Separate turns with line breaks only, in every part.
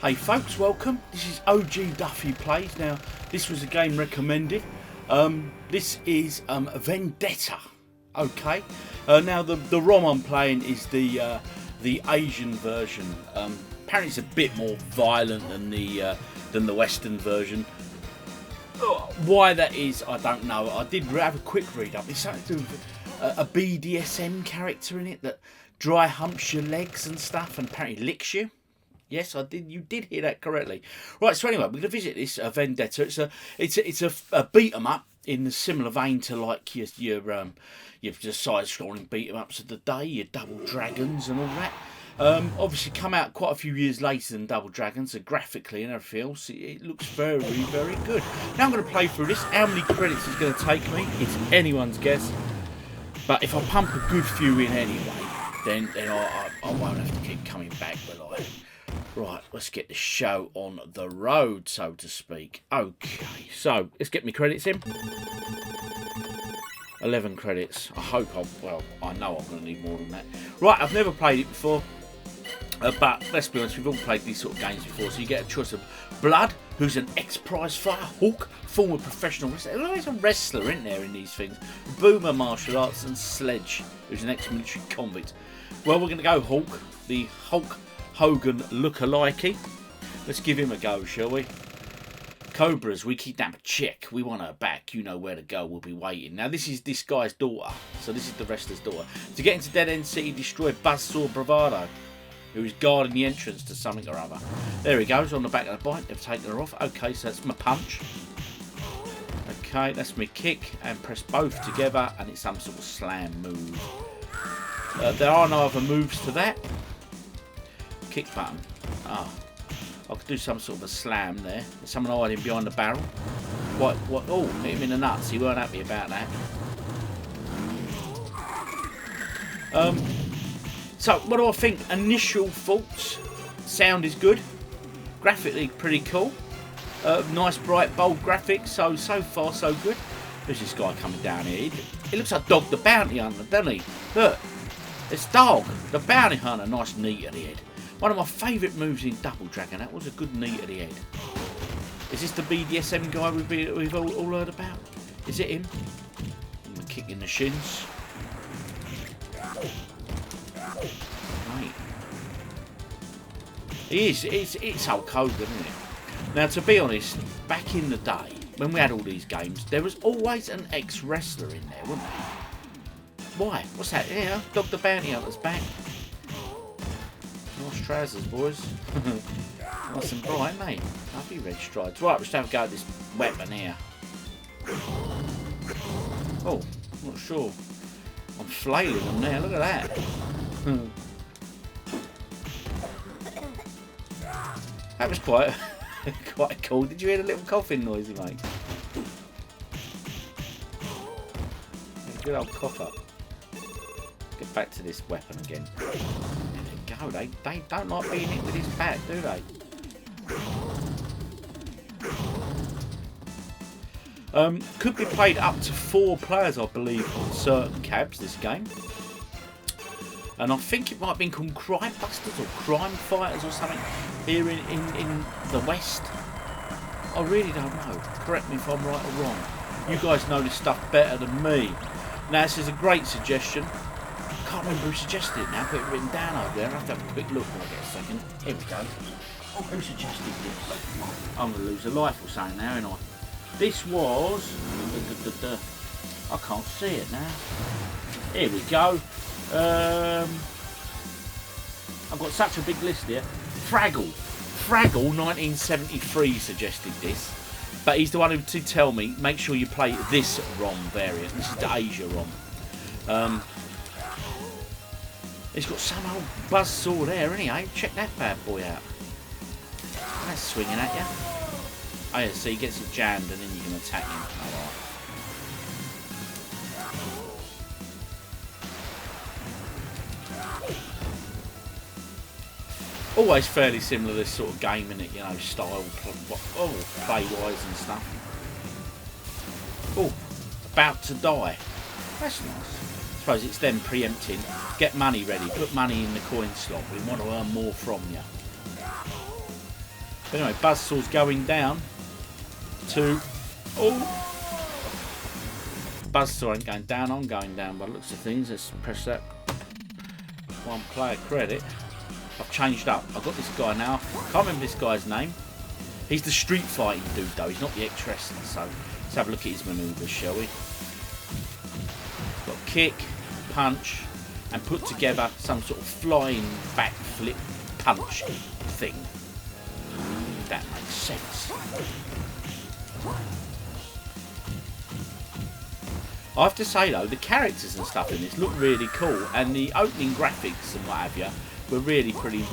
Hey folks, welcome. This is OGDuffy Plays. Now, this was a game recommended. This is Vendetta. Okay. Now the ROM I'm playing is the Asian version. Apparently, it's a bit more violent than the Western version. Why that is, I don't know. I did have a quick read up. It's something to do with a BDSM character in it that dry humps your legs and stuff, and apparently licks you. Yes, I did. You did hear that correctly. Right. So anyway, we're going to visit this Vendetta. It's a beat 'em up in a similar vein to like your side-scrolling beat 'em ups of the day, your Double Dragons and all that. Obviously, come out quite a few years later than Double Dragons, so graphically and everything else, it looks very, very good. Now I'm going to play through this. How many credits it's going to take me? It's anyone's guess. But if I pump a good few in anyway, then I won't have to keep coming back, will I? Right, let's get the show on the road, so to speak. Okay, so let's get my credits in. 11 credits. I hope I know I'm going to need more than that. Right, I've never played it before. But let's be honest, we've all played these sort of games before. So you get a choice of Blood, who's an ex-prize fighter, Hawk, former professional wrestler. There's always a wrestler in there in these things. Boomer martial arts, and Sledge, who's an ex-military convict. Well, we're going to go Hawk, the Hulk Hogan look-alike. Let's give him a go, shall we? Cobras, we kidnap a chick. We want her back. You know where to go. We'll be waiting. Now, this is this guy's daughter. So this is the wrestler's daughter. To get into Dead End City, destroy Buzzsaw Bravado, who is guarding the entrance to something or other. There he goes, on the back of the bike. They've taken her off. Okay, so that's my punch. Okay, that's my kick. And press both together, and it's some sort of slam move. There are no other moves to that. Kick button. Ah, I could do some sort of a slam there. There's someone hiding behind the barrel. What? Oh, hit him in the nuts. He weren't happy about that. So, what do I think? Initial thoughts. Sound is good. Graphically, pretty cool. Nice, bright, bold graphics. So far, so good. There's this guy coming down here. He looks like Dog the Bounty Hunter, doesn't he? Look. It's Dog, the Bounty Hunter. Nice knee to the head. One of my favourite moves in Double Dragon. That was a good knee to the head. Is this the BDSM guy we've all heard about? Is it him? I'm a kick in the shins. Right. It's Hulk Hogan, isn't it? Now, to be honest, back in the day, when we had all these games, there was always an ex-wrestler in there, wasn't there? Why? What's that? Yeah, Dog the Bounty Hunter's back. Nice trousers, boys. Nice and bright, mate. Lovely red stripes. Right, let's have a go at this weapon here. Oh, I'm not sure. I'm flailing them now. Look at that. That was quite cool. Did you hear the little coughing noise he made? Good old cough up. Get back to this weapon again. There they go. They don't like being hit with his bat, do they? Could be played up to 4 players, I believe, on certain cabs, this game. And I think it might have been called Crime Busters or Crime Fighters or something here in the West. I really don't know. Correct me if I'm right or wrong. You guys know this stuff better than me. Now, this is a great suggestion. I can't remember who suggested it now. I've got it written down over there. I'll have to have a quick look when I get a second. Here we go. Oh, who suggested this? I'm going to lose a life or something now, ain't I? This was... I can't see it now. Here we go. I've got such a big list here. Fraggle 1973 suggested this. But he's the one who to tell me, make sure you play this ROM variant. This is the Asia ROM. He's got some old buzzsaw there, isn't he? Eh? Check that bad boy out. That's swinging at you. Oh yeah, so he gets it jammed and then you can attack him. Alright. Always fairly similar, this sort of game, in it, you know, style, play-wise and stuff. Oh, about to die. That's nice. I suppose it's them preempting. Get money ready. Put money in the coin slot. We want to earn more from you. But anyway, Buzzsaw's going down to... Oh! Buzzsaw ain't going down, I'm going down by the looks of things. Let's press that. One player credit. I've changed up. I've got this guy now. Can't remember this guy's name. He's the street fighting dude though. He's not the ex-wrestler. So let's have a look at his manoeuvres, shall we? Got kick, punch, and put together some sort of flying backflip punch thing. That makes sense. I have to say though, the characters and stuff in this look really cool, and the opening graphics and what have you were really pretty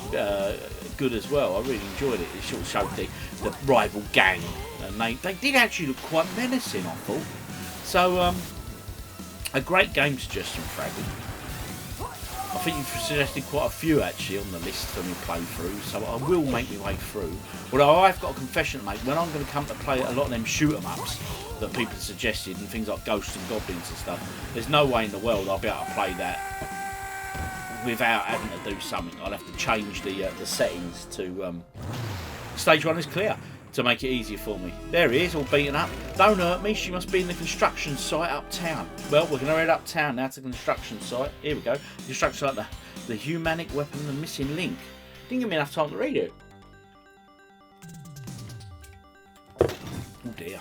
good as well. I really enjoyed it. It sort of showed the rival gang, and they did actually look quite menacing, I thought. So a great game suggestion, Fraggle. I think you've suggested quite a few actually on the list for me playthrough, so I will make my way through. Although I've got a confession to make, when I'm going to come to play a lot of them shoot-em-ups that people suggested and things like Ghosts and Goblins and stuff, there's no way in the world I'll be able to play that without having to do something. I'll have to change the settings to stage 1 is clear to make it easier for me. There he is, all beaten up. Don't hurt me, she must be in the construction site uptown. Well, we're going to head uptown now to the construction site. Here we go. Construction site, the humanic weapon, the missing link. Didn't give me enough time to read it. Oh dear.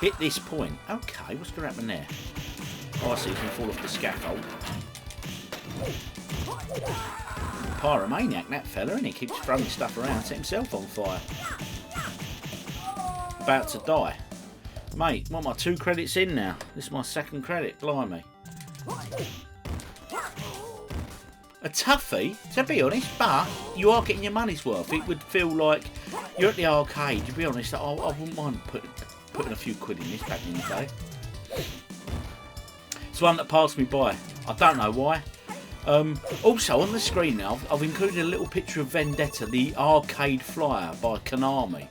Hit this point. Okay, what's going to happen there? Oh, I see, you can fall off the scaffold. Pyromaniac, that fella, and he keeps throwing stuff around, set himself on fire. About to die. Mate, what am I, 2 credits in now? This is my 2nd credit, blimey. A toughie, to be honest, but you are getting your money's worth. It would feel like you're at the arcade, to be honest. I wouldn't mind putting a few quid in this back in the day. It's one that passed me by. I don't know why. Also on the screen now, I've included a little picture of Vendetta, the arcade flyer by Konami.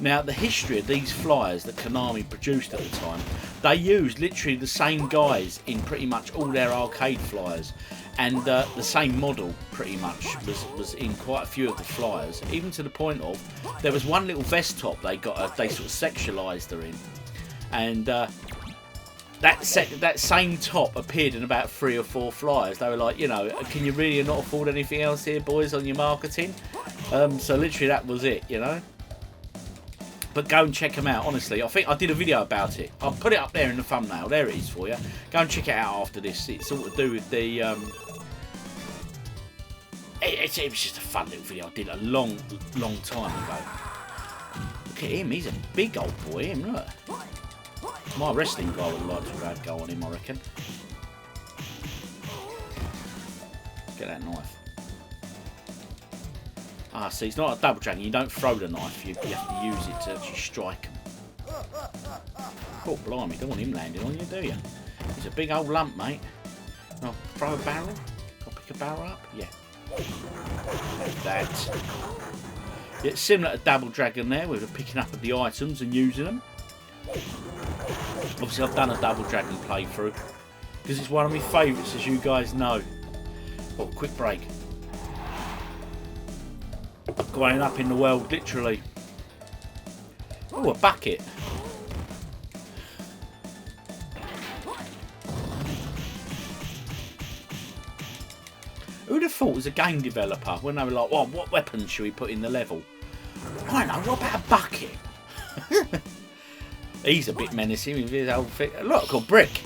Now, the history of these flyers that Konami produced at the time, they used literally the same guys in pretty much all their arcade flyers, and the same model pretty much was in quite a few of the flyers, even to the point of there was one little vest top they sort of sexualised her in, and that same top appeared in about 3 or 4 flyers. They were like, you know, can you really not afford anything else here, boys, on your marketing? So literally that was it, you know. But go and check them out, honestly. I think I did a video about it. I'll put it up there in the thumbnail. There it is for you. Go and check it out after this. It's all to do with the... It was just a fun little video I did a long time ago. Look at him. He's a big old boy, him, look. My wrestling guy would like to have go on him, I reckon. Get that knife. Ah, see, it's not a double dragon. You don't throw the knife. You have to use it to actually strike them. Oh, blimey. Don't want him landing on you, do you? He's a big old lump, mate. Can I throw a barrel? Can I pick a barrel up? Yeah. Like that. Yeah, it's similar to Double Dragon there, with the picking up of the items and using them. Obviously, I've done a Double Dragon playthrough because it's one of my favourites, as you guys know. Oh, quick break. Going up in the world, literally. Oh, a bucket. Who'd have thought as a game developer when they were like, well, what weapons should we put in the level? I don't know, what about a bucket? He's a bit menacing with his old fit. Look, a brick.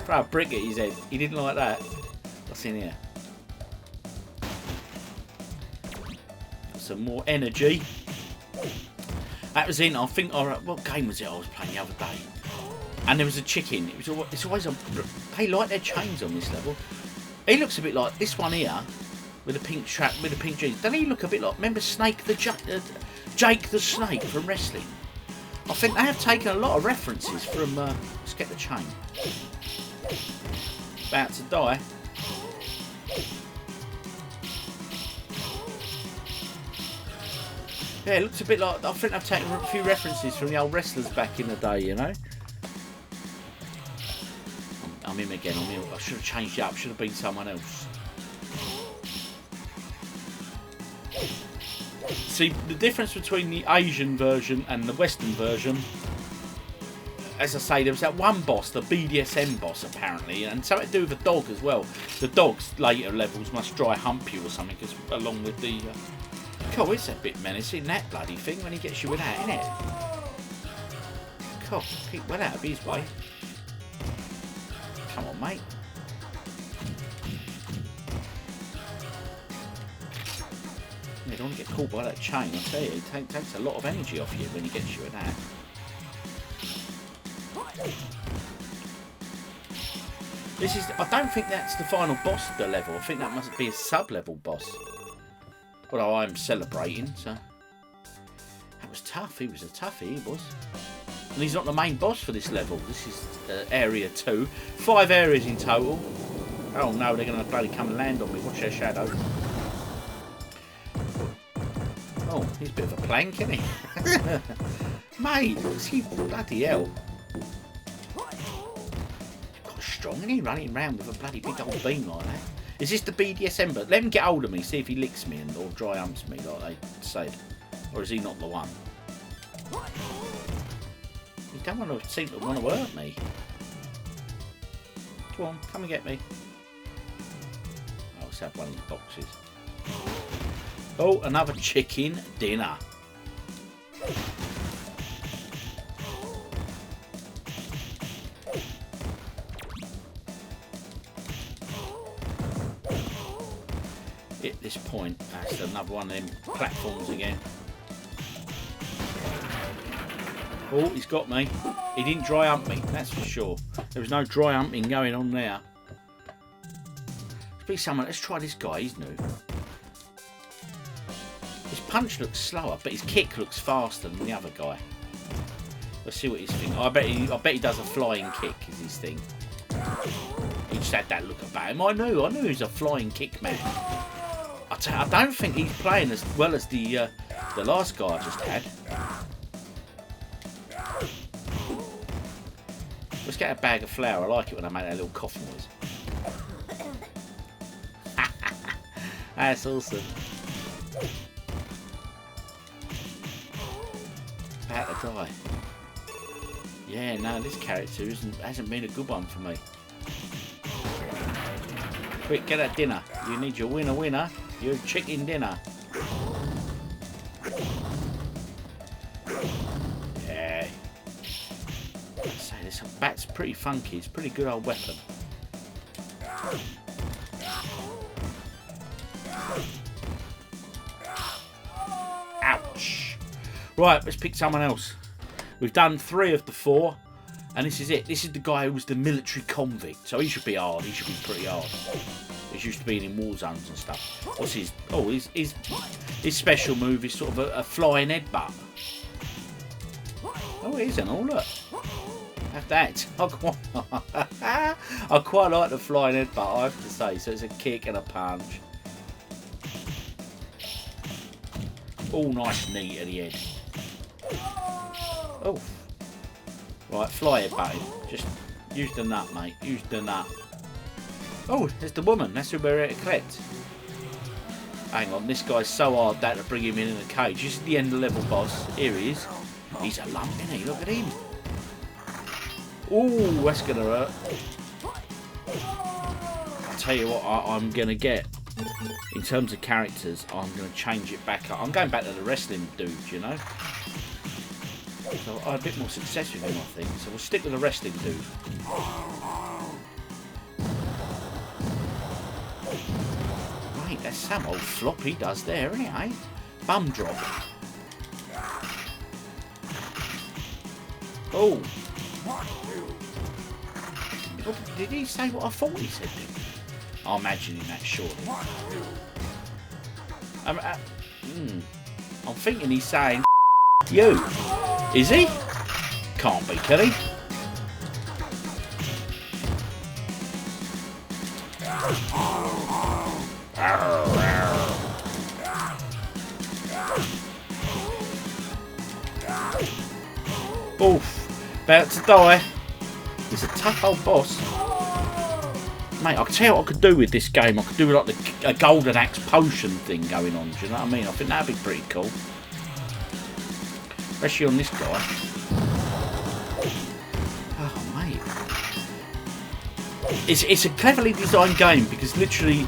Throw a brick at his head. He didn't like that. What's in here? Some more energy. That was in, I think, what game was it I was playing the other day? And there was a chicken. It's always a... They like their chains on this level. He looks a bit like this one here, with a pink trap, with a pink jeans. Doesn't he look a bit like, remember Jake the Snake from wrestling? I think they have taken a lot of references from, let's get the chain. About to die. Yeah, it looks a bit like, I think I've taken a few references from the old wrestlers back in the day, you know. I'm him again. I'm him. I should have changed it up. Should have been someone else. See, the difference between the Asian version and the Western version, as I say, there was that one boss, the BDSM boss, apparently, and something to do with the dog as well. The dogs, later levels, must dry hump you or something, along with the... Cool, it's a bit menacing, that bloody thing, when he gets you with that, isn't it? Cool, keep well out of his way. Come on, mate. You don't want to get caught by that chain, I tell you. It takes a lot of energy off you when he gets you with that. This is... I don't think that's the final boss of the level. I think that must be a sub-level boss. Although I'm celebrating, so... That was tough. He was a toughie, he was. And he's not the main boss for this level. This is area 2. 5 areas in total. Oh no, they're going to bloody come and land on me. Watch their shadow. Oh, he's a bit of a plank, isn't he? Mate, what's he... Bloody hell. Quite strong, isn't he? Running around with a bloody big old beam like that. Is this the BDSM? But let him get hold of me, see if he licks me or dry humps me, like they said. Or is he not the one? He don't want to seem to want to hurt me. Come on, come and get me. Oh, let's have one of these boxes. Oh, another chicken dinner. At this point, that's another one of them platforms again. Oh, he's got me. He didn't dry hump me, that's for sure. There was no dry humping going on there. Let's try this guy, he's new. His punch looks slower, but his kick looks faster than the other guy. Let's see what his thing. I bet he does a flying kick is his thing. He just had that look about him. I knew he was a flying kick man. I don't think he's playing as well as the last guy I just had. Let's get a bag of flour. I like it when I make that little cough noise. That's awesome. About to die. Yeah, no, this character hasn't been a good one for me. Quick, get that dinner. You need your winner. Your chicken dinner. Yeah. I'd say this bat's pretty funky. It's a pretty good old weapon. Ouch. Right, let's pick someone else. We've done 3 of the 4, and this is it. This is the guy who was the military convict, so he should be hard. He should be pretty hard. He's used to being in war zones and stuff. What's his... Oh, his special move is sort of a flying headbutt. Oh, it isn't. Oh, look. Have that. I quite like the flying headbutt, I have to say. So it's a kick and a punch. All nice and neat at the head. Oh. Right, fly headbutting. Just use the nut, mate. Use the nut. Oh, there's the woman. That's who we're here to collect. Hang on, this guy's so hard that to bring him in a cage. This is the end of level boss. Here he is. He's a lump, isn't he? Look at him. Oh, that's going to hurt. I'll tell you what I'm going to get. In terms of characters, I'm going to change it back up. I'm going back to the wrestling dude, you know. So I had a bit more success with him, I think. So we'll stick with the wrestling dude. Right, that's some old flop he does there, isn't it, eh? Bum drop. Oh. Did he say what I thought he said then? I'm imagining that shortly. I'm thinking he's saying you. Is he? Can't be, can he? Oof. About to die. He's a tough old boss. Mate, I can tell you what I could do with this game. I could do like a golden axe potion thing going on. Do you know what I mean? I think that'd be pretty cool. Especially on this guy. Oh, mate. It's a cleverly designed game because literally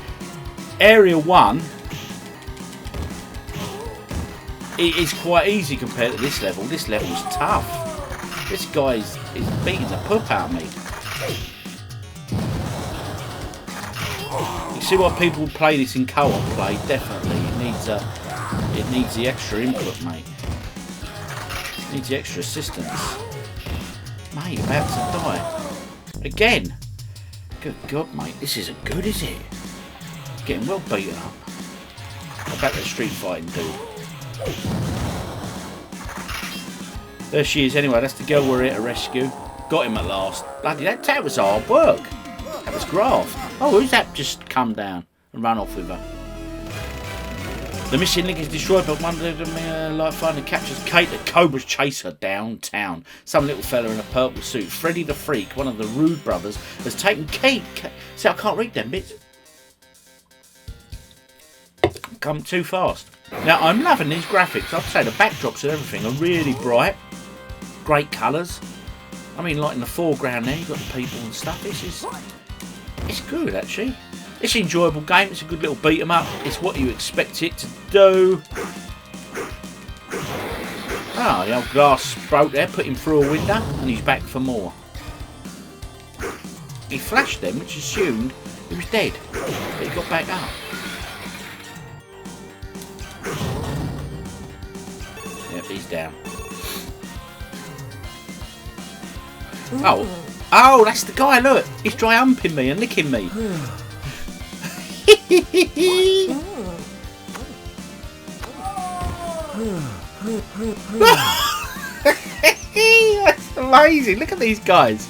Area 1 it is quite easy compared to this level. This level's tough. This guy is beating the poop out of me. You see why people play this in co-op play? Definitely. It needs the extra input, mate. It needs the extra assistance. Mate, about to die. Again. Good God, mate. This isn't good, is it? Getting well beaten up. I bet the street fighting dude. There she is anyway. That's the girl we're here to rescue. Got him at last. Bloody that was hard work. That was graft. Oh, who's that just come down and run off with her? The missing link is destroyed, but one of them like finally captures Kate. The Cobras chase her downtown. Some little fella in a purple suit, Freddy the Freak, one of the Rude brothers, has taken Kate. See, I can't read them bits. Come too fast. Now, I'm loving these graphics. I'd say the backdrops and everything are really bright. Great colours. I mean, like in the foreground there, you've got the people and stuff. It's good, actually. It's an enjoyable game. It's a good little beat 'em up. It's what you expect it to do. Ah, the old glass broke there, put him through a window, and he's back for more. He flashed them, which assumed he was dead, but he got back up. Yep, he's down. Oh, that's the guy, look. He's dry humping me and licking me. That's amazing. Look at these guys.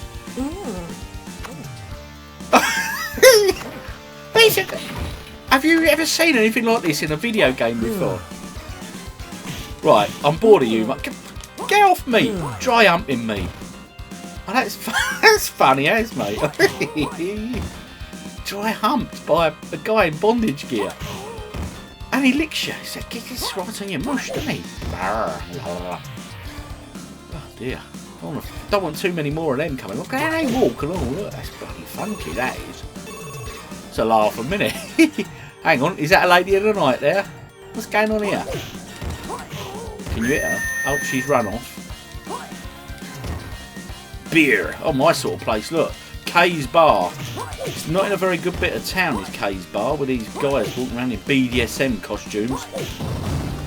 Have you ever seen anything like this in a video game before? Right, I'm bored of you. Get off me. Dry humping me. Oh, that's funny as mate. Dry humped by a guy in bondage gear. And he licks you. He said, get this right on your mush, doesn't he? Oh dear. Don't want too many more of them coming. Look how they walk along. Look, that's bloody funky, that is. It's a laugh a minute. Hang on, is that a lady of the night there? What's going on here? Can you hit her? Oh, she's run off. Beer. Oh, my sort of place. Look, Kay's Bar. It's not in a very good bit of town, is Kay's Bar, with these guys walking around in BDSM costumes,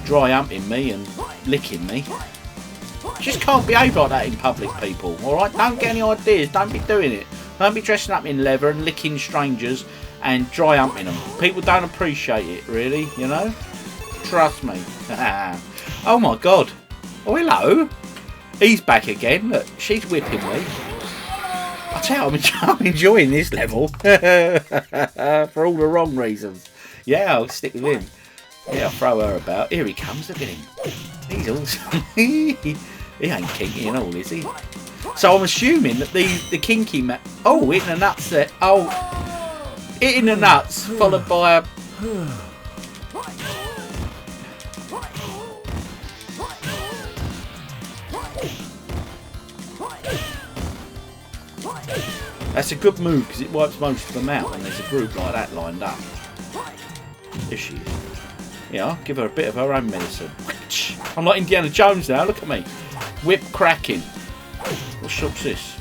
dry humping me and licking me. Just can't behave like that in public, people. All right, don't get any ideas. Don't be doing it. Don't be dressing up in leather and licking strangers and dry humping them. People don't appreciate it, really. You know. Trust me. Oh my God. Oh, hello. He's back again. Look, she's whipping me. I tell you, I'm enjoying this level for all the wrong reasons. Yeah, I'll stick with him. Yeah, I'll throw her about. Here he comes. Look at him. He's awesome. He ain't kinky and all, is he? So I'm assuming that the kinky man. Oh, hitting the nuts there. Oh, hitting the nuts followed by a. That's a good move because it wipes most of them out when there's a group like that lined up. There she is. Yeah, I'll give her a bit of her own medicine. I'm like Indiana Jones now, look at me. Whip cracking. What shop's this?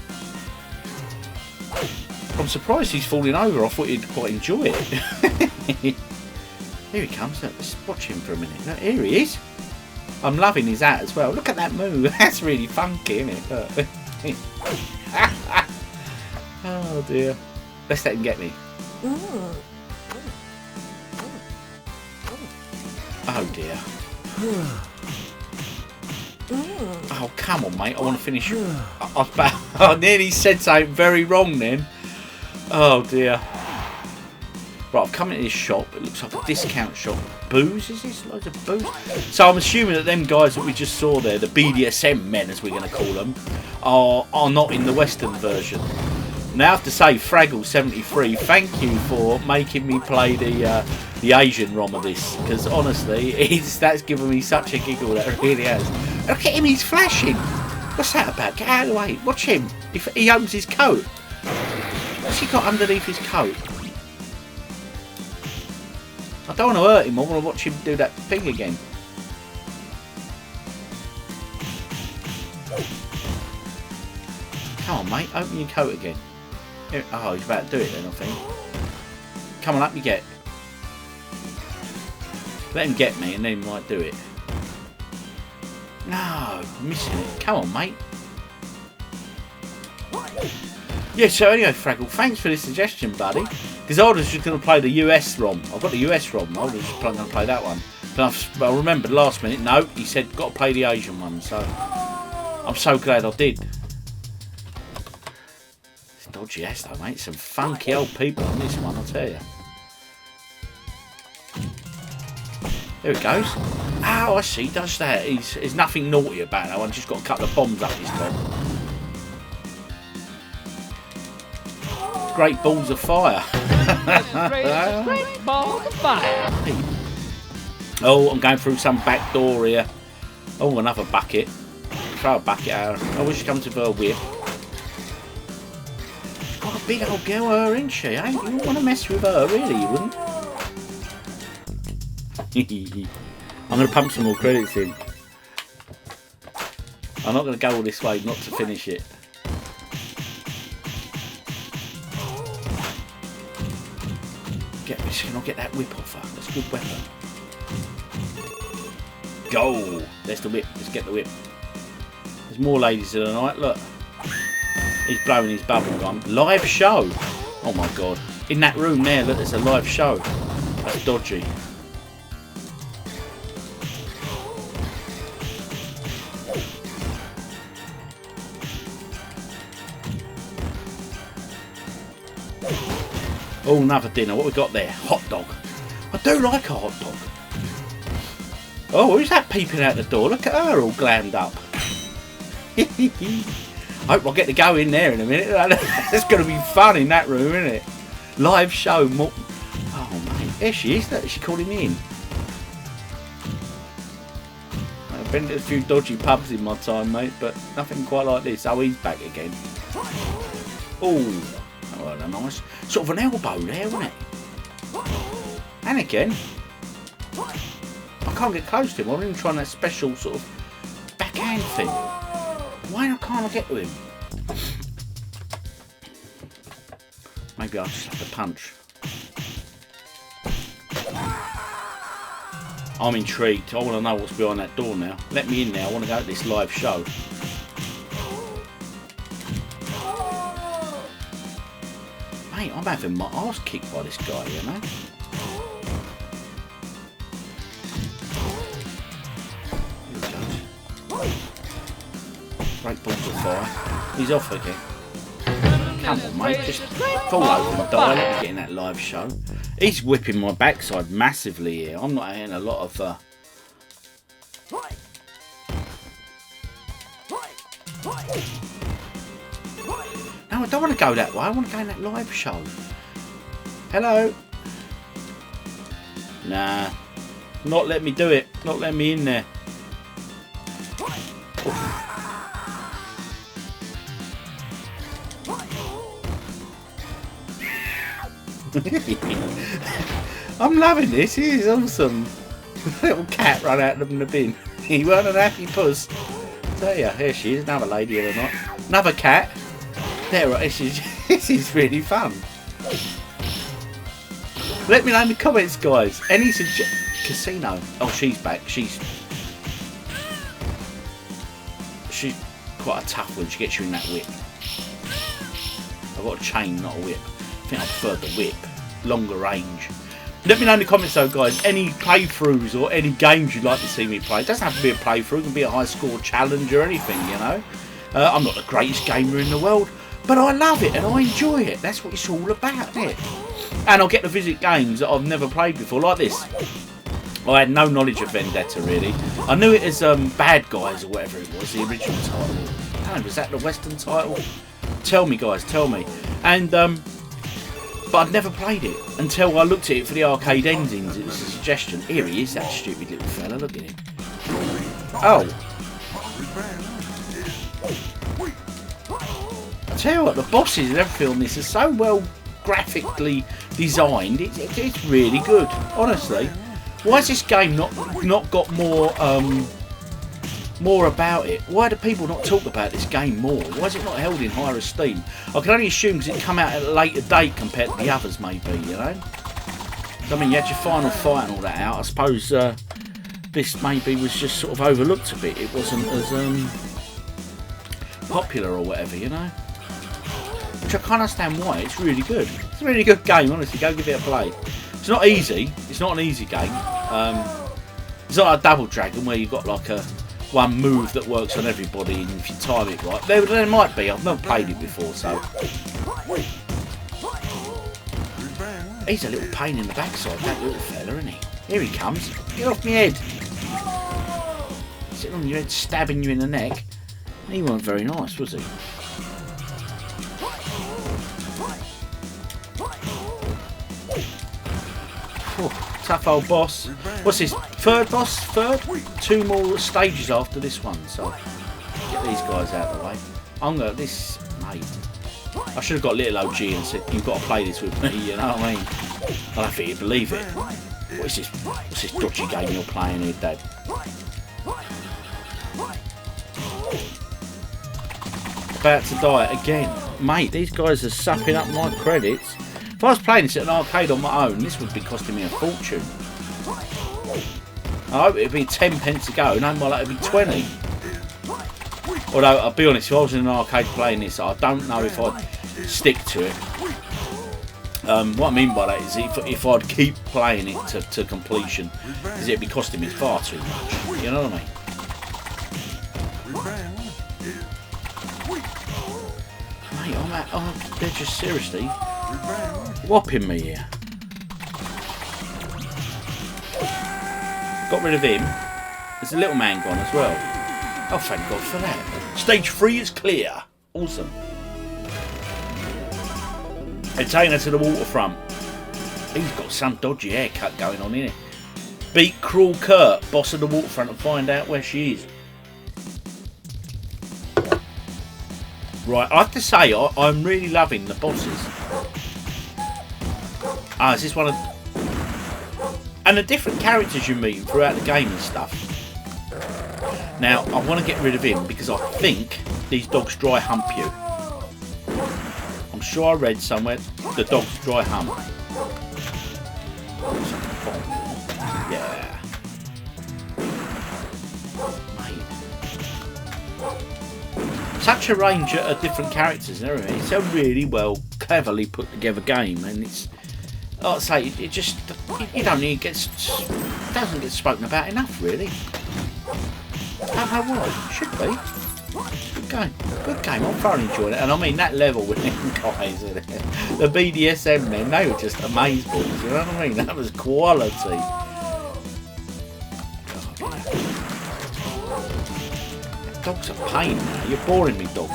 I'm surprised he's falling over. I thought he'd quite enjoy it. Here he comes. Let's watch him for a minute. Look, here he is. I'm loving his hat as well. Look at that move. That's really funky, isn't it? Oh dear. Let's let him get me. Oh dear. Oh come on, mate. I want to finish. I nearly said something very wrong then. Oh dear. Right, I've come into this shop. It looks like a discount shop. Booze, is this? Loads of booze. So I'm assuming that them guys that we just saw there, the BDSM men as we're going to call them, are not in the Western version. Now I have to say, Fraggle73, thank you for making me play the Asian ROM of this, because honestly, that's given me such a giggle, that really has. Look at him, he's flashing. What's that about? Get out of the way. Watch him. He opens his coat. What's he got underneath his coat? I don't want to hurt him, I want to watch him do that thing again. Come on, mate, open your coat again. Oh, he's about to do it then, I think. Come on, up you get. Let him get me and then he might do it. No, I'm missing it. Come on, mate. Yeah, so anyway, Fraggle, thanks for the suggestion, buddy. Because I was just going to play the US ROM. I've got the US ROM. I was just going to play that one. But I remembered last minute, no, he said, got to play the Asian one. So I'm so glad I did. Dodgy ass though, mate. Some funky old people on this one, I'll tell you. There it goes. Oh, I see. He does that. There's nothing naughty about that one. Just got a couple of bombs up his top. Great balls of fire.
Great balls of fire.
Oh, I'm going through some back door here. Oh, another bucket. Throw a bucket out. Oh, we should come to her whip. Got a big old girl, her, isn't she? Eh? You wouldn't want to mess with her, really, you wouldn't? I'm going to pump some more credits in. I'm not going to go all this way not to finish it. Can I get that whip off her? That's a good weapon. Go! There's the whip. Let's get the whip. There's more ladies of the night. Look. He's blowing his bubble gum. Live show! Oh my god. In that room there, look, there's a live show. That's dodgy. Oh, another dinner. What we got there? Hot dog. I do like a hot dog. Oh, who's that peeping out the door? Look at her all glammed up. I hope I'll get to go in there in a minute. That's going to be fun in that room, isn't it? Live show. Oh, mate. There she is. Look, she calling me in. I've been to a few dodgy pubs in my time, mate, but nothing quite like this. Oh, he's back again. Oh. Oh, a nice sort of an elbow there, wasn't it? And again, I can't get close to him. I'm even trying that special sort of backhand thing. Why can't I get to him? Maybe I'll just have to punch. I'm intrigued. I want to know what's behind that door now. Let me in there. I want to go to this live show. I'm having my arse kicked by this guy, you know. Here he goes. Great balls of fire. He's off again. Come on, mate. Just fall over and die. Let me get in that live show. He's whipping my backside massively here. I'm not having a lot of... No, I don't want to go that way. I want to go in that live show. Hello? Nah. Not let me do it. Not let me in there. I'm loving this. This is awesome. Little cat run out of the bin. He weren't an happy puss. Tell ya, here she is. Another lady or not. Another cat. There, this is really fun. Let me know in the comments, guys. Any casino? Oh, she's back. She's quite a tough one. She gets you in that whip. I've got a chain, not a whip. I think I prefer the whip. Longer range. Let me know in the comments though, guys, any playthroughs or any games you'd like to see me play. It doesn't have to be a playthrough. It can be a high score challenge or anything, you know. I'm not the greatest gamer in the world, but I love it and I enjoy it. That's what it's all about, isn't it? And I'll get to visit games that I've never played before, like this. I had no knowledge of Vendetta, really. I knew it as Bad Guys or whatever it was, the original title. I don't know, was that the Western title? Tell me, guys, tell me. And but I'd never played it until I looked at it for the arcade endings. It was a suggestion. Here he is, that stupid little fella. Look at him. Oh. I tell you what, the bosses and everything on this are so well graphically designed. It's really good, honestly. Why has this game not got more about it? Why do people not talk about this game more? Why is it not held in higher esteem? I can only assume because it come out at a later date compared to the others, maybe, you know? I mean, you had your final fight and all that out. I suppose this maybe was just sort of overlooked a bit. It wasn't as popular or whatever, you know? Which I can't understand why. It's really good. It's a really good game, honestly. Go give it a play. It's not easy. It's not an easy game. It's not a Double Dragon where you've got like one move that works on everybody, and if you time it right, there might be. I've never played it before, so he's a little pain in the backside, that little fella, isn't he? Here he comes. Get off me head. Sitting on your head, stabbing you in the neck. He wasn't very nice, was he? Tough old boss. What's this? Third boss? Third? 2 more stages after this one, so get these guys out of the way. I'm gonna mate. I should have got little OG and said, you've got to play this with me, you know what I mean? I don't think he'd believe it. What's this dodgy game you're playing here, Dad? About to die again. Mate, these guys are supping up my credits. If I was playing this at an arcade on my own, this would be costing me a fortune. I hope it'd be 10 pence a go, no more like it'd be 20. Although, I'll be honest, if I was in an arcade playing this, I don't know if I'd stick to it. What I mean by that is if I'd keep playing it to completion, because it'd be costing me far too much. You know what I mean? Mate, they're just seriously whopping me here. Got rid of him. There's a little man gone as well. Oh, thank God for that. Stage 3 is clear. Awesome. And taking her to the waterfront. He's got some dodgy haircut going on here. Beat Cruel Kurt, boss of the waterfront, and find out where she is. Right, I have to say, I'm really loving the bosses. Is this one of... And the different characters you meet throughout the game and stuff. Now, I want to get rid of him because I think these dogs dry hump you. I'm sure I read somewhere the dogs dry hump. Yeah. Mate. Such a range of different characters and everything. It's a really well, cleverly put together game, and it's... Like I say, it just... You don't need doesn't get spoken about enough, really. I don't know why. Should be. Good game. Good game. I'm thoroughly enjoying it. And I mean, that level with them guys, the BDSM men, they were just amazeballs. You know what I mean? That was quality. That dog's a pain now. You're boring me, dog.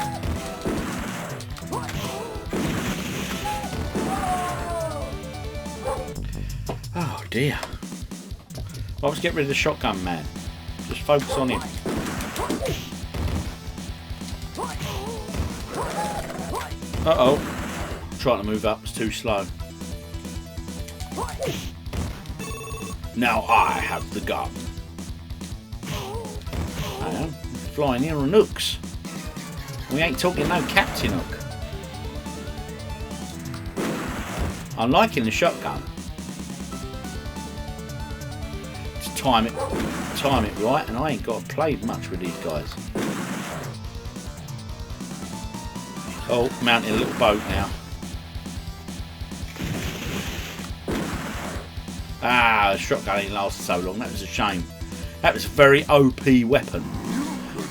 Oh dear. I'll just get rid of the shotgun man. Just focus on him. Uh-oh. Trying to move up, it's too slow. Now I have the gun. I am flying in on nooks. We ain't talking no Captain Hook. I'm liking the shotgun. Time it right, and I ain't got to play much with these guys. Oh, mounting a little boat now. Ah, the shotgun ain't lasted so long. That was a shame. That was a very OP weapon,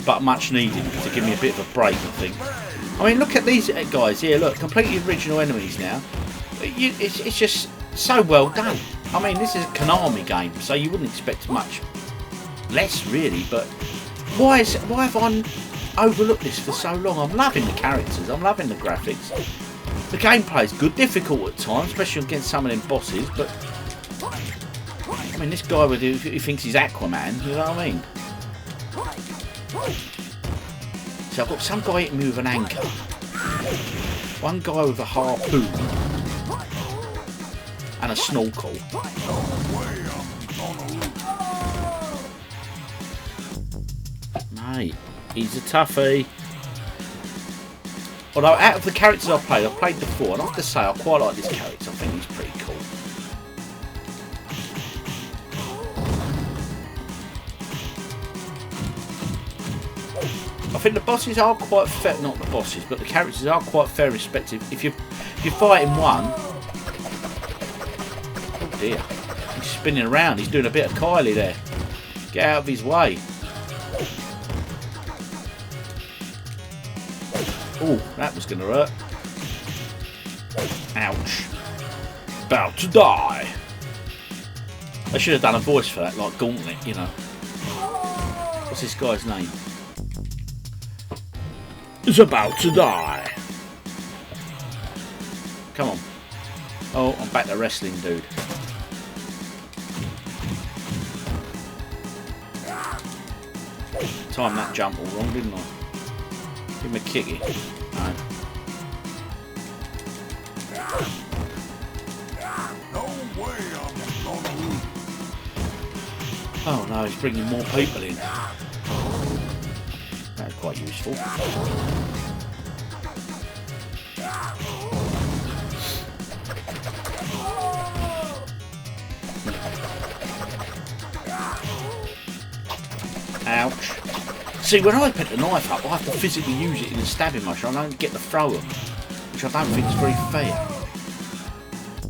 but much needed to give me a bit of a break, I think. I mean, look at these guys here. Look, completely original enemies now. It's just so well done. I mean, this is a Konami game, so you wouldn't expect much less, really. But why have I overlooked this for so long. I'm loving the characters. I'm loving the graphics. The gameplay's good, difficult at times, especially against some of them bosses. But I mean, this guy who thinks he's Aquaman. You know what I mean? So I've got some guy hitting me with an anchor, one guy with a harpoon and a snorkel. Mate, he's a toughie. Although out of the characters I've played the 4, and I have to say I quite like this character. I think he's pretty cool. I think the bosses are quite fair, not the bosses, but the characters are quite fair and respective. If you're fighting one, oh dear, he's spinning around. He's doing a bit of Kylie there. Get out of his way. Oh, that was going to hurt. Ouch. About to die. I should have done a voice for that, like Gauntlet, you know. What's this guy's name? Is about to die. Come on. Oh, I'm back to wrestling, dude. Timed that jump all wrong, didn't I? Give him a kicky. No. Oh no, he's bringing more people in. That's quite useful. Ouch. See, when I pick the knife up, I have to physically use it in a stabbing motion. I don't get to throw them, which I don't think is very fair.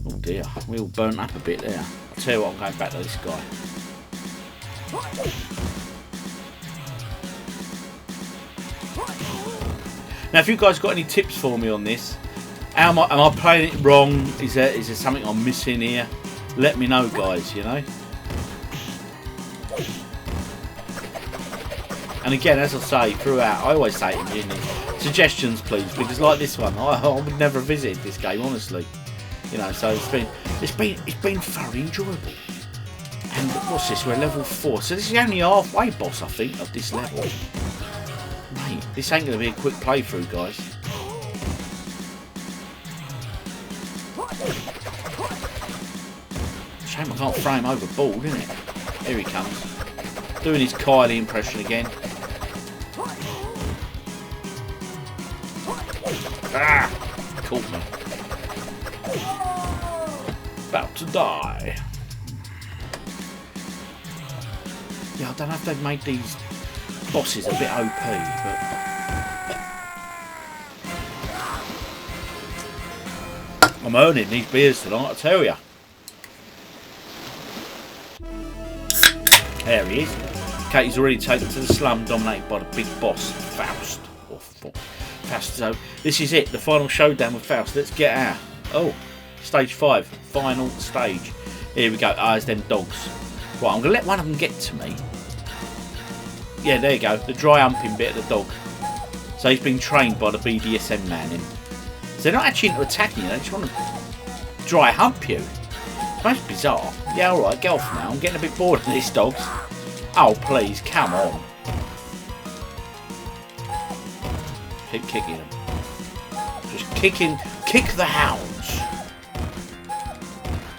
Oh dear, we all burnt up a bit there. I'll tell you what, I'm going back to this guy. Now, if you guys got any tips for me on this, am I playing it wrong? Is there something I'm missing here? Let me know, guys, you know. And again, as I say throughout, I always say it in the beginning, suggestions please, because like this one, I would never visit this game, honestly. You know, so it's been thoroughly enjoyable. And what's this? We're level 4, so this is the only halfway boss, I think, of this level. Mate, this ain't going to be a quick playthrough, guys. Shame I can't throw him overboard, isn't it? Here he comes, doing his Kylie impression again. Ah! Caught me. About to die. Yeah, I don't know if they've made these bosses a bit OP, but I'm earning these beers tonight, I tell ya. There he is. Katie's already taken to the slum, dominated by the big boss, Faust. Faust. So this is it, the final showdown with Faust. Let's get out. Oh, stage 5, final stage. Here we go. Ah, there's them dogs. Right, I'm gonna let one of them get to me. Yeah, there you go. The dry humping bit of the dog. So he's been trained by the BDSM man in. So they're not actually into attacking you, they just want to dry hump you. That's bizarre. Yeah, alright, get off now. I'm getting a bit bored of these dogs. Oh, please, come on. Keep kicking them. Just kick the hounds.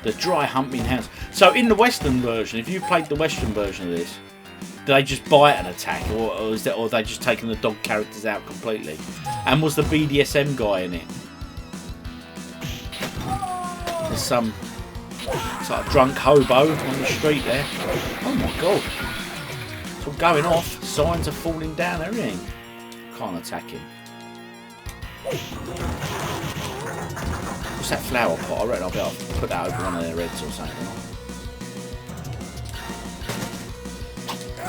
The dry humping hounds. So in the Western version, if you played the Western version of this, do they just bite and attack, or are they just taking the dog characters out completely? And was the BDSM guy in it? There's some sort of drunk hobo on the street there. Oh my god. It's all going off. Signs are falling down, everything. Can't attack him. What's that flower pot? I reckon I'll be able to put that over one of their heads or something.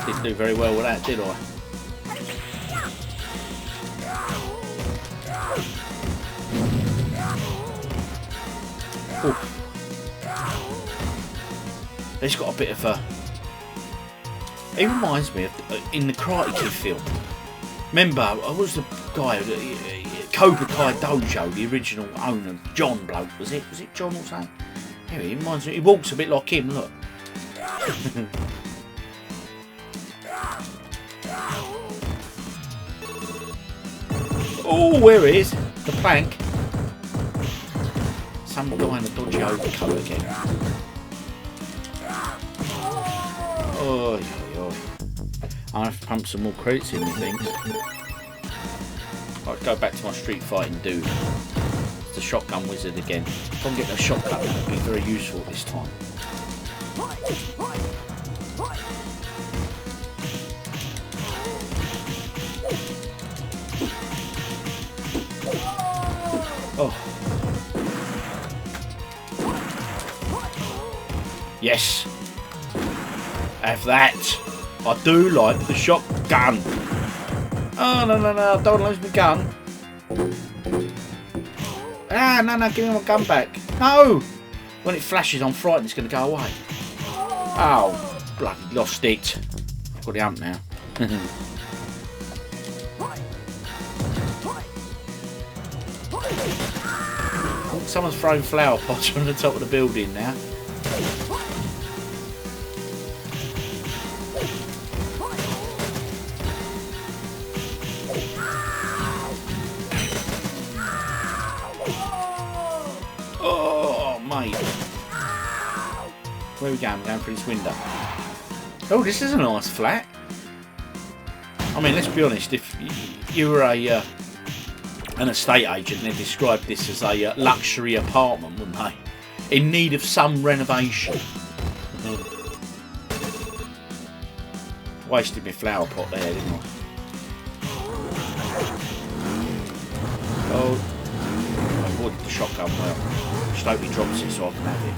Didn't do very well with that, did I? Ooh. He's got a bit of a... It reminds me of in the Karate Kid film. Remember, I was the guy, Cobra Kai Dojo, the original owner, John bloke, was it? Was it John or something? Yeah, he reminds me, he walks a bit like him, look. Oh, where is the plank? Some guy in a dodgy overcoat again. Oh, I have to pump some more credits in, I think. I'll go back to my street fighting dude. It's the shotgun wizard again. If I can get the shotgun, that would be very useful this time. Oh. Yes. Have that. I do like the shotgun. Oh, no, don't lose my gun. Ah, no, give me my gun back. No! When it flashes, I'm frightened it's going to go away. Oh, bloody lost it. I've got the hump now. Oh, someone's throwing flower pots from the top of the building now. Where are we going? We're going through this window. Oh, this is a nice flat. I mean, let's be honest. If you were an estate agent, they'd describe this as a luxury apartment, wouldn't they? In need of some renovation. Wasted my flower pot there, didn't I? Oh, I avoided the shotgun well. Just hope he drops it so I can have it.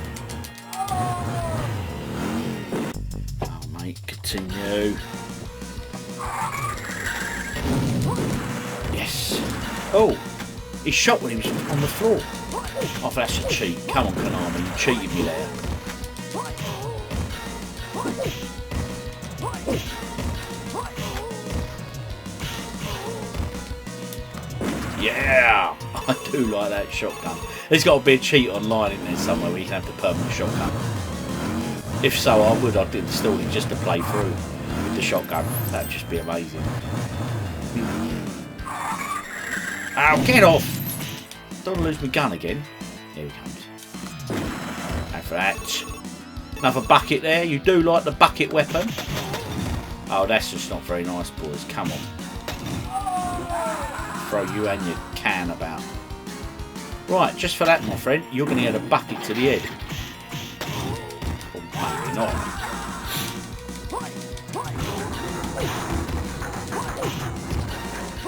Continue. Yes. Oh, he shot when he was on the floor. Oh, that's a cheat. Come on, Konami, you cheated me there. Yeah, I do like that shotgun. There's got to be a cheat online in there somewhere where you can have the permanent shotgun. If so, I'd install it just to play through with the shotgun. That'd just be amazing. Ow, get off! Don't lose my gun again. Here he comes. And for that. Another bucket there. You do like the bucket weapon? Oh, that's just not very nice, boys. Come on. Throw you and your can about. Right, just for that, my friend, you're going to get a bucket to the head. Maybe not.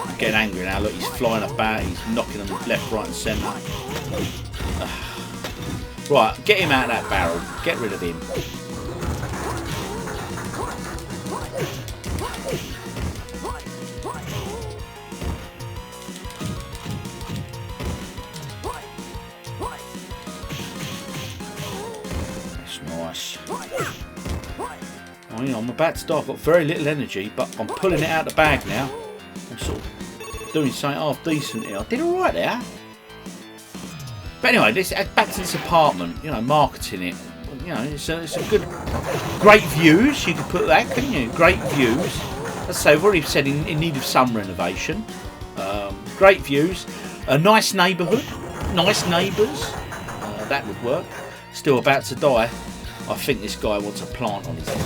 I'm getting angry now. Look, he's flying about. He's knocking them left, right, and centre. Right, get him out of that barrel. Get rid of him. I'm about to die. I've got very little energy, but I'm pulling it out of the bag now. I'm sort of doing something half decent here. I did alright there. But anyway, back to this apartment, you know, marketing it. You know, it's a good, great views, you could put that, couldn't you? Great views. Let's say, I've already said in need of some renovation. Great views. A nice neighbourhood. Nice neighbours. That would work. Still about to die. I think this guy wants a plant on his head.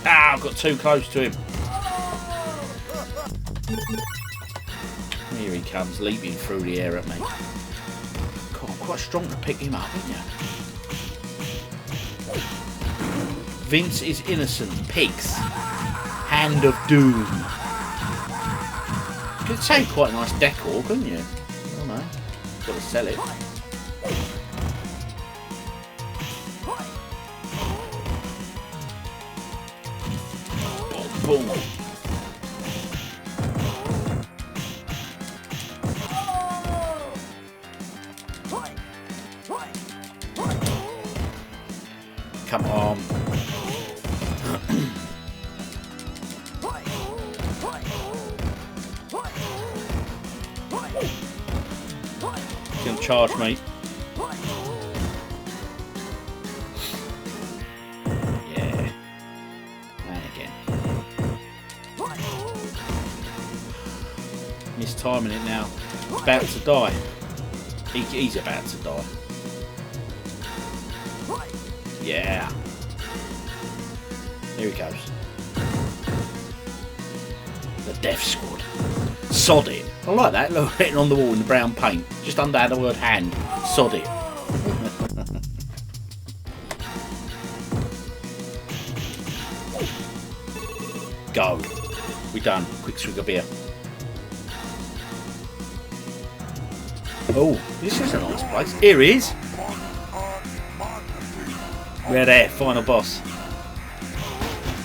Ah, I got too close to him. Here he comes, leaping through the air at me. God, I'm quite strong to pick him up, aren't you? Vince is innocent. Pigs. Hand of Doom. You could say quite a nice decor, couldn't you? I don't know. Got to sell it. Boom. Come on. going to charge me. Yeah. And again. Mistiming it now. About to die. He's about to die. Yeah. Here he goes. The Death Squad. Sod it. I like that. Look, written on the wall in the brown paint. Just under the word hand. Sod it. Go. We done. Quick swig of beer. Oh, this is a nice place. Here he is. We're there. Final boss.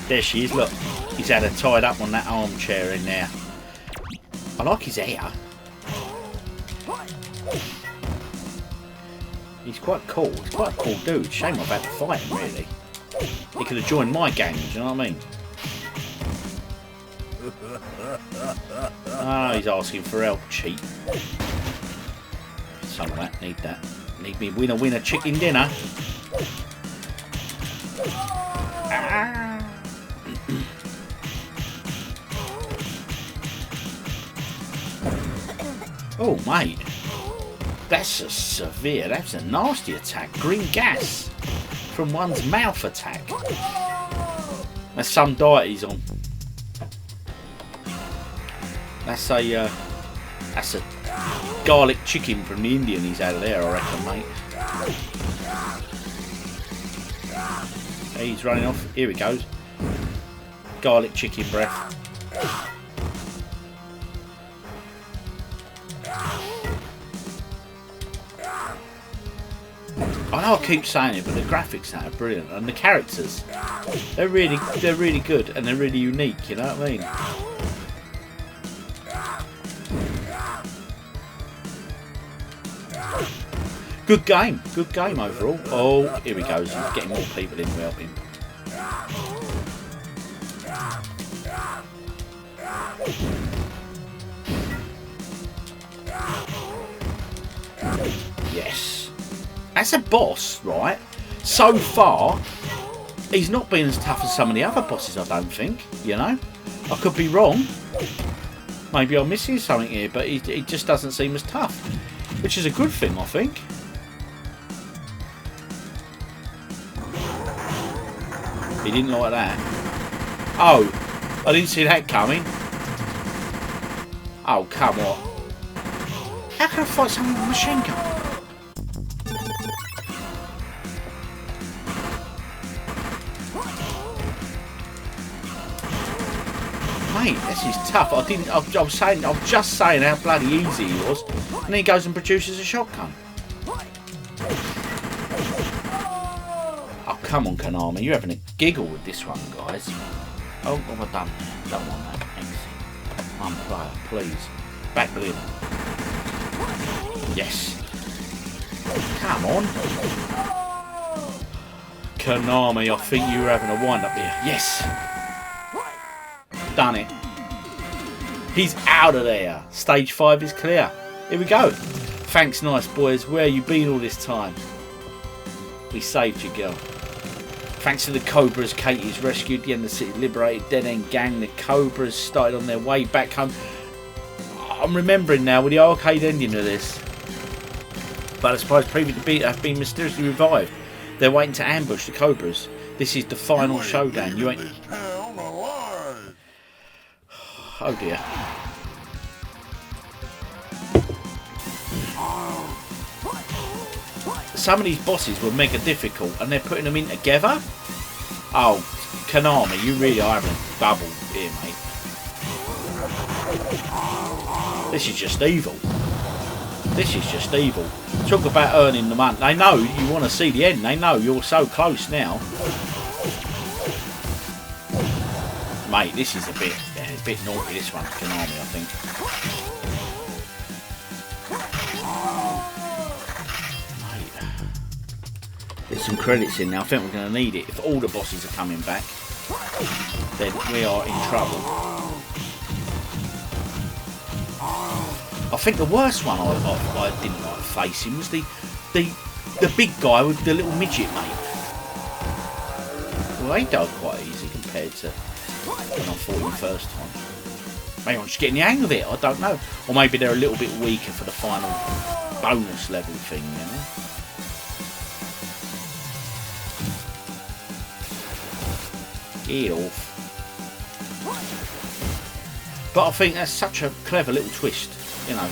There she is. Look. He's had her tied up on that armchair in there. I like his hair. He's quite cool. He's quite a cool dude. Shame I've had to fight him, really. He could have joined my gang, do you know what I mean? Oh, he's asking for help, cheap. Some of that, need that. Need me winner chicken dinner. Ah. Oh, mate. That's a severe, that's a nasty attack. Green gas from one's mouth attack. That's some diet he's on. That's a garlic chicken from the Indian he's had there, I reckon, mate. He's running off. Here he goes. Garlic chicken breath. I know I keep saying it, but the graphics are brilliant, and the characters, they're really good, and they're really unique. You know what I mean? Good game overall. Oh, here he goes. He's getting more people in to help him. Yes. As a boss, right, so far, he's not been as tough as some of the other bosses, I don't think, you know? I could be wrong. Maybe I'm missing something here, but he just doesn't seem as tough, which is a good thing, I think. He didn't like that. Oh, I didn't see that coming. Oh, come on. How can I fight someone with a machine gun? Mate, this is tough. I'm just saying how bloody easy he was, and then he goes and produces a shotgun. Oh, come on, Konami, you're having a giggle with this one, guys. Oh, what have I done? Don't want that. Exit. Unplayer, please. Back with him. Yes. Come on. Konami, I think you were having a wind up here. Yes. Done it. He's out of there. Stage 5 is clear. Here we go. Thanks, nice boys. Where you been all this time? We saved you, girl. Thanks to the Cobras, Katie's rescued the end of the city, liberated dead end gang. The Cobras started on their way back home. I'm remembering now with the arcade ending of this. But I suppose previously have been mysteriously revived. They're waiting to ambush the Cobras. This is the final showdown. You ain't. Oh dear. Some of these bosses were mega difficult and they're putting them in together. Oh, Konami, you really are having a bubble here, mate. This is just evil. This is just evil. Talk about earning the money. They know you want to see the end. They know you're so close now. Mate, this is a bit naughty, this one, Konami, I think. Mate. There's some credits in now. I think we're going to need it. If all the bosses are coming back, then we are in trouble. I think the worst one I didn't like facing was the big guy with the little midget mate. Well, they died quite easy compared to when I fought him first time. Maybe I'm just getting the hang of it, I don't know. Or maybe they're a little bit weaker for the final bonus level thing, you know? Get off. But I think that's such a clever little twist, you know.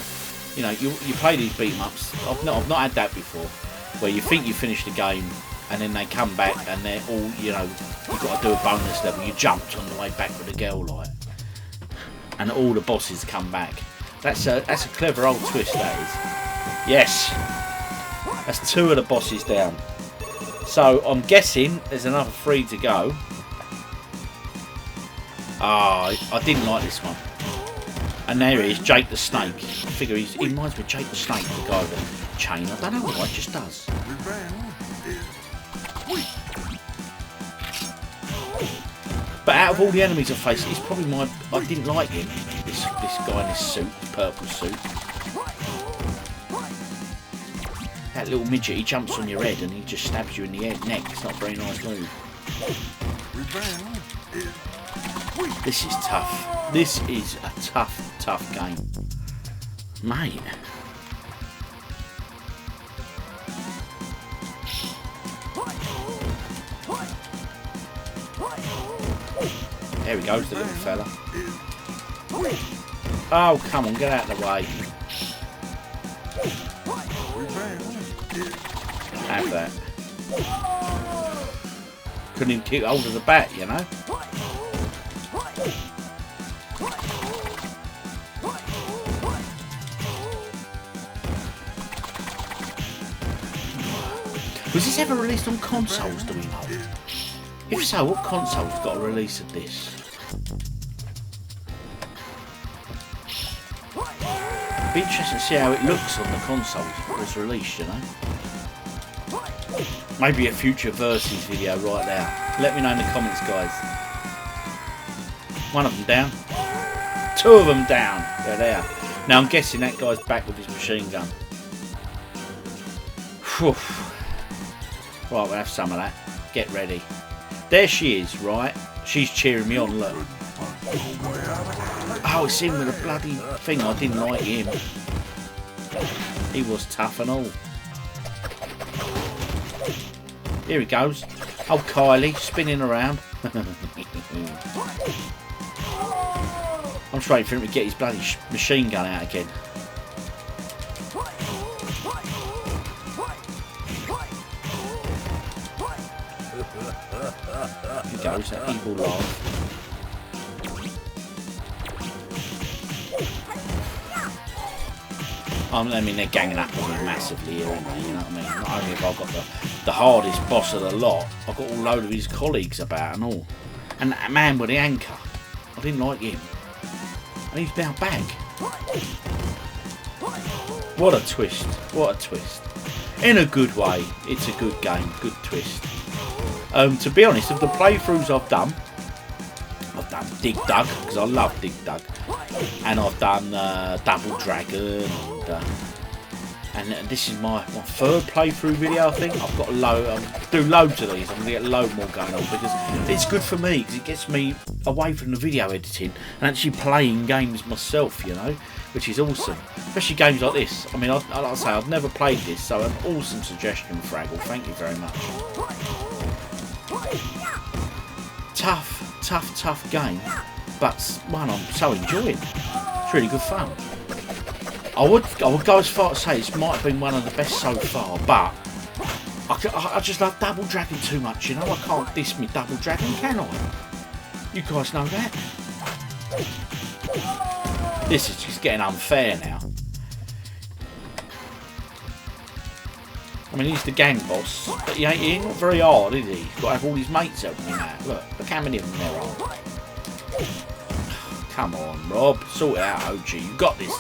You play these beat 'em ups. I've not had that before, where you think you finished the game and then they come back and they're all, you know, you've got to do a bonus level. You jumped on the way back with the girl light, and all the bosses come back. That's a clever old twist, that is. Yes, that's 2 of the bosses down. So I'm guessing there's another 3 to go. Ah, I didn't like this one. And there he is, Jake the Snake. I figure he reminds me of Jake the Snake, the guy with the chain. I don't know why, it just does. But out of all the enemies I faced, he's probably I didn't like him. This guy in this suit, this purple suit. That little midget, he jumps on your head and he just stabs you in the neck. It's not a very nice move. This is tough. This is a tough game. Mate. There he goes, the little fella. Oh, come on, get out of the way. Have that. Couldn't even keep hold of the bat, you know? Was this ever released on consoles, do we know? If so, what console's got a release of this? It'd be interesting to see how it looks on the consoles if it was released, you know? Maybe a future versus video right there. Let me know in the comments, guys. One of them down. 2 of them down. They're there. Now I'm guessing that guy's back with his machine gun. Whew. Right, we'll have some of that. Get ready. There she is, right? She's cheering me on, look. Oh, it's him with a bloody thing. I didn't like him. He was tough and all. Here he goes. Oh, Kylie, spinning around. I'm just waiting for him to get his bloody machine gun out again. Here he goes, that evil laugh. I mean, they're ganging up on me massively here, aren't they? You know what I mean? Not only have I got the hardest boss of the lot, I've got a load of his colleagues about and all. And that man with the anchor, I didn't like him. And he's now back. What a twist. What a twist. In a good way. It's a good game. Good twist. To be honest, of the playthroughs I've done Dig Dug, because I love Dig Dug. And I've done Double Dragon. And this is my 3rd playthrough video, I think. I've got a load. I'll do loads of these. I'm going to get a load more going on because it's good for me because it gets me away from the video editing and actually playing games myself, you know, which is awesome. Especially games like this. I mean, like I say, I've never played this, so an awesome suggestion, Fraggle. Thank you very much. Tough game, but one I'm so enjoying. It's really good fun. I would go as far as say this might have been one of the best so far, but I just love Double Dragon too much, you know. I can't diss me Double Dragon, can I? You guys know that. This is just getting unfair now. I mean, he's the gang boss, but he ain't not very hard, is he? He's got to have all his mates helping him out. Look how many of them there are. Come on, Rob, sort it out, OG. You got this.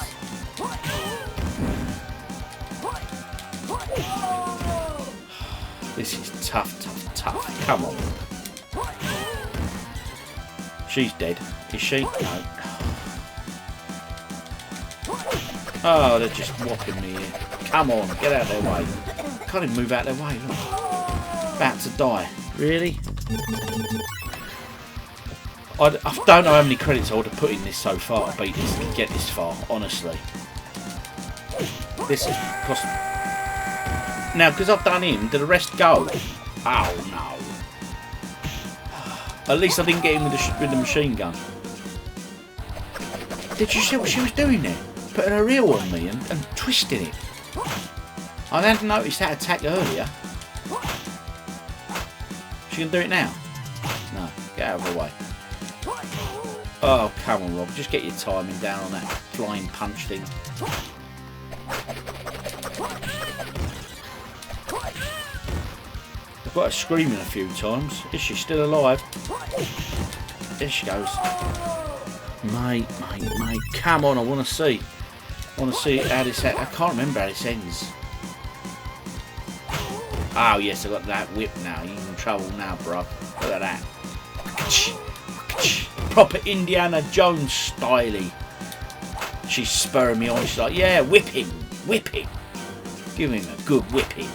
This is tough. Come on. She's dead. Is she? No. Oh, they're just whopping me here. Come on, get out of their way. Can't even move out of their way, look. About to die. Really? I don't know how many credits I would have put in this so far to beat this and get this far, honestly. This has cost... Now, because I've done him, did the rest go? Oh, no. At least I didn't get him with the machine gun. Did you see what she was doing there? Putting her reel on me and twisting it. I hadn't noticed that attack earlier. She can do it now? No, get out of the way. Oh, come on, Rob. Just get your timing down on that flying punch thing. I've got her screaming a few times. Is she still alive? There she goes. Mate. Come on, I want to see. I want to see how this... I can't remember how this ends. Oh, yes, I got that whip now. You're in trouble now, bro. Look at that. Proper Indiana Jones styley. She's spurring me on. She's like, yeah, whip him. Whip him. Give him a good whipping.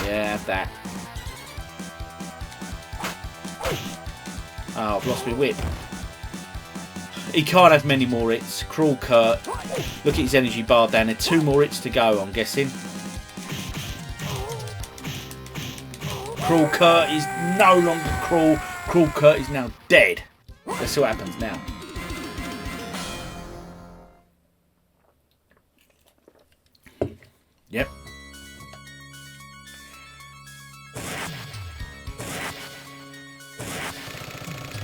Yeah, have that. Oh, I've lost my whip. He can't have many more hits. Cruel Kurt. Look at his energy bar down there. 2 more hits to go, I'm guessing. Cruel Kurt is no longer cruel. Cruel Kurt is now dead. Let's see what happens now. Yep.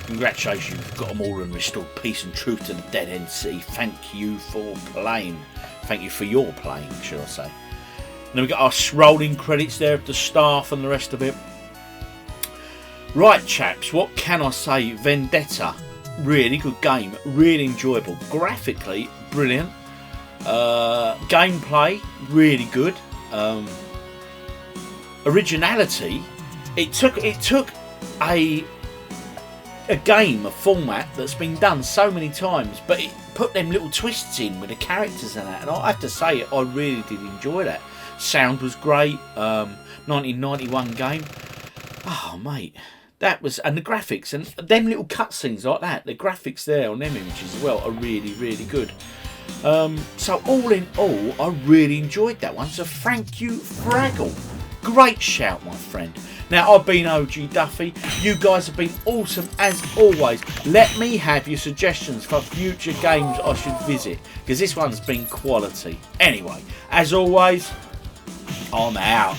Congratulations, you've got them all and restored peace and truth to the Dead End City. Thank you for playing. Thank you for your playing, should I say. And then we've got our rolling credits there of the staff and the rest of it. Right, chaps, what can I say? Vendetta, really good game, really enjoyable. Graphically, brilliant. Gameplay, really good. Originality, it took a game, a format that's been done so many times, but it put them little twists in with the characters and that, and I have to say I really did enjoy that. Sound was great. 1991 game. Oh mate, that was, and the graphics and them little cutscenes like that, the graphics there on them images as well are really, really good. So all in all, I really enjoyed that one. So thank you, Fraggle. Great shout, my friend. Now, I've been OGDuffy. You guys have been awesome as always. Let me have your suggestions for future games I should visit, because this one's been quality. Anyway, as always, I'm out.